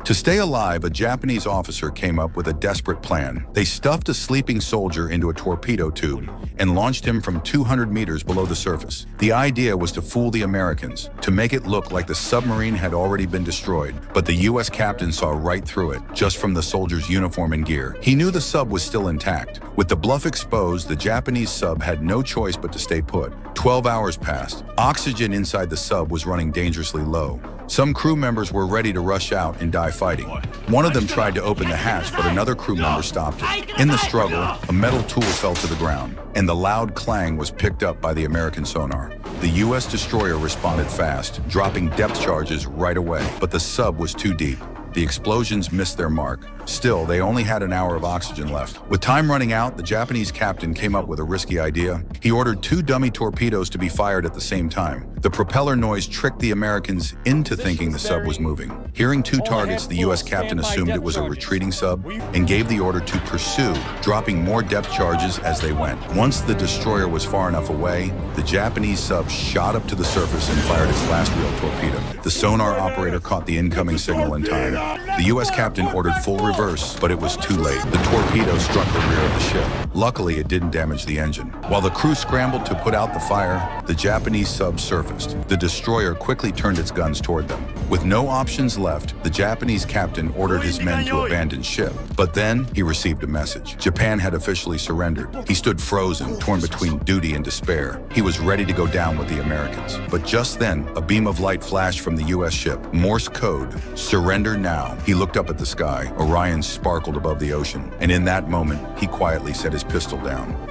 To stay alive, a Japanese officer came up with a desperate plan. They stuffed a sleeping soldier into a torpedo tube and launched him from 200 meters below the surface. The idea was to fool the Americans, to make it look like the submarine had already been destroyed. But the U.S. captain saw right through it, just from the soldier's uniform and gear. He knew the sub was still intact. With the bluff exposed, the Japanese sub had no choice but to stay put. 12 hours passed. Oxygen inside the sub was running dangerously low. Some crew members were ready to rush out and die fighting. One of them tried to open the hatch, but another crew member stopped it. In the struggle, a metal tool fell to the ground, and the loud clang was picked up by the American sonar. The U.S. destroyer responded fast, dropping depth charges right away, but the sub was too deep. The explosions missed their mark. Still, they only had an hour of oxygen left. With time running out, the Japanese captain came up with a risky idea. He ordered 2 dummy torpedoes to be fired at the same time. The propeller noise tricked the Americans into thinking the sub was moving. Hearing 2 targets, the U.S. captain assumed it was a retreating sub and gave the order to pursue, dropping more depth charges as they went. Once the destroyer was far enough away, the Japanese sub shot up to the surface and fired its last real torpedo. The sonar operator caught the incoming signal in time. The U.S. captain ordered full reverse, but it was too late. The torpedo struck the rear of the ship. Luckily, it didn't damage the engine. While the crew scrambled to put out the fire, the Japanese sub surfaced. The destroyer quickly turned its guns toward them. With no options left, the Japanese captain ordered his men to abandon ship. But then, he received a message. Japan had officially surrendered. He stood frozen, torn between duty and despair. He was ready to go down with the Americans. But just then, a beam of light flashed from the U.S. ship. Morse code, surrender now. He looked up at the sky. Orion sparkled above the ocean. And in that moment, he quietly set his pistol down.